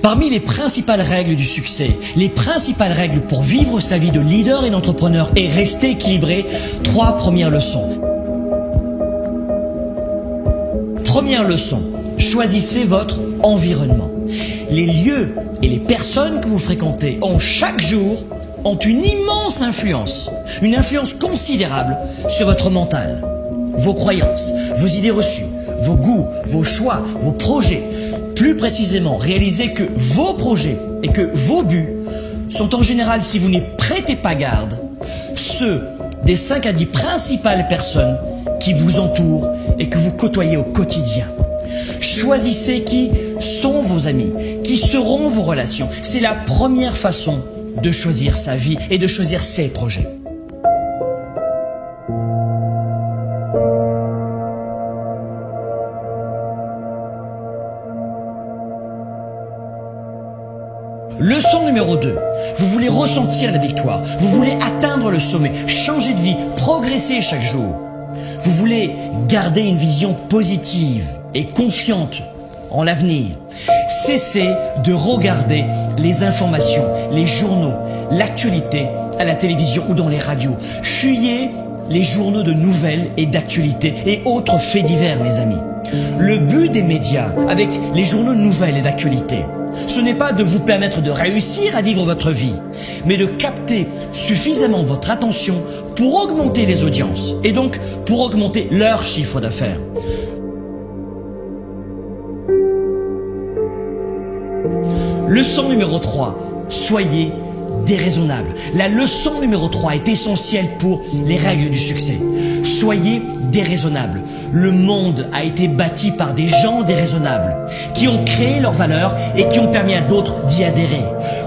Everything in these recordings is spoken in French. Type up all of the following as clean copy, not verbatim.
Parmi les principales règles du succès, les principales règles pour vivre sa vie de leader et d'entrepreneur et rester équilibré, 3 premières leçons. Première leçon, choisissez votre environnement. Les lieux et les personnes que vous fréquentez chaque jour ont une immense influence, une influence considérable sur votre mental, vos croyances, vos idées reçues, vos goûts, vos choix, vos projets. Plus précisément, réalisez que vos projets et que vos buts sont en général, si vous n'y prêtez pas garde, ceux des 5 à 10 principales personnes qui vous entourent et que vous côtoyez au quotidien. Choisissez qui sont vos amis, qui seront vos relations. C'est la première façon de choisir sa vie et de choisir ses projets. Leçon numéro 2. Vous voulez ressentir la victoire, vous voulez atteindre le sommet, changer de vie, progresser chaque jour. Vous voulez garder une vision positive et confiante en l'avenir. Cessez de regarder les informations, les journaux, l'actualité à la télévision ou dans les radios. Fuyez les journaux de nouvelles et d'actualité et autres faits divers, mes amis. Le but des médias avec les journaux de nouvelles et d'actualité, ce n'est pas de vous permettre de réussir à vivre votre vie, mais de capter suffisamment votre attention pour augmenter les audiences et donc pour augmenter leur chiffre d'affaires. Leçon numéro 3, soyez déraisonnable. La leçon numéro 3 est essentielle pour les règles du succès. Soyez déraisonnable. Le monde a été bâti par des gens déraisonnables qui ont créé leurs valeurs et qui ont permis à d'autres d'y adhérer.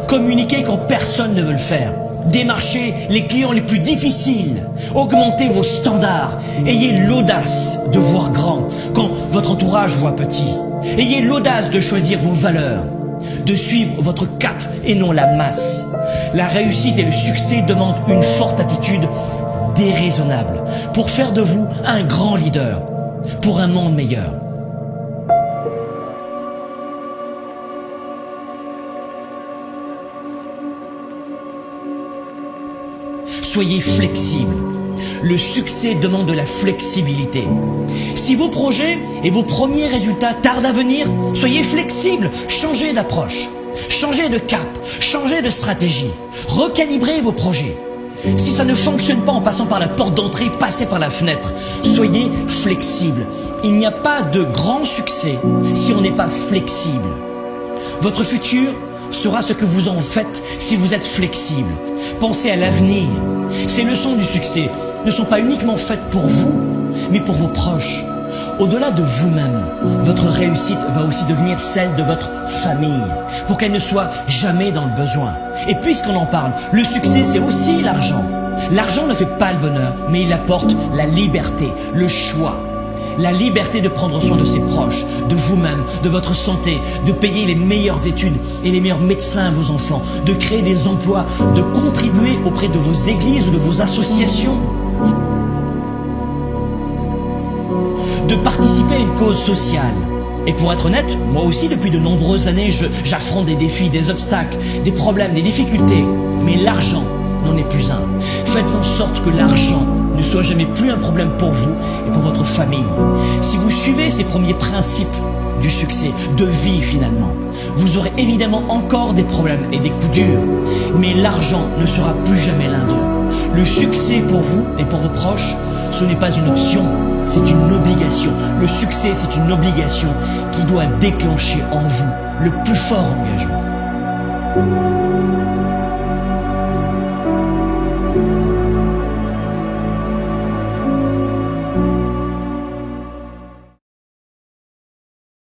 Communiquez quand personne ne veut le faire. Démarchez les clients les plus difficiles. Augmentez vos standards. Ayez l'audace de voir grand quand votre entourage voit petit. Ayez l'audace de choisir vos valeurs, de suivre votre cap et non la masse. La réussite et le succès demandent une forte attitude déraisonnable pour faire de vous un grand leader pour un monde meilleur. Soyez flexible. Le succès demande de la flexibilité. Si vos projets et vos premiers résultats tardent à venir, soyez flexible, changez d'approche, changez de cap, changez de stratégie, recalibrez vos projets. Si ça ne fonctionne pas en passant par la porte d'entrée, passez par la fenêtre. Soyez flexible. Il n'y a pas de grand succès si on n'est pas flexible. Votre futur sera ce que vous en faites si vous êtes flexible. Pensez à l'avenir. Ces leçons du succès ne sont pas uniquement faites pour vous, mais pour vos proches. Au-delà de vous-même, votre réussite va aussi devenir celle de votre famille, pour qu'elle ne soit jamais dans le besoin. Et puisqu'on en parle, le succès c'est aussi l'argent. L'argent ne fait pas le bonheur, mais il apporte la liberté, le choix. La liberté de prendre soin de ses proches, de vous-même, de votre santé, de payer les meilleures études et les meilleurs médecins à vos enfants, de créer des emplois, de contribuer auprès de vos églises ou de vos associations, de participer à une cause sociale. Et pour être honnête, moi aussi depuis de nombreuses années, j'affronte des défis, des obstacles, des problèmes, des difficultés. Mais l'argent n'en est plus un. Faites en sorte que l'argent ne soit jamais plus un problème pour vous et pour votre famille. Si vous suivez ces premiers principes du succès, de vie finalement, vous aurez évidemment encore des problèmes et des coups durs, mais l'argent ne sera plus jamais l'un d'eux. Le succès pour vous et pour vos proches, ce n'est pas une option, c'est une obligation. Le succès, c'est une obligation qui doit déclencher en vous le plus fort engagement.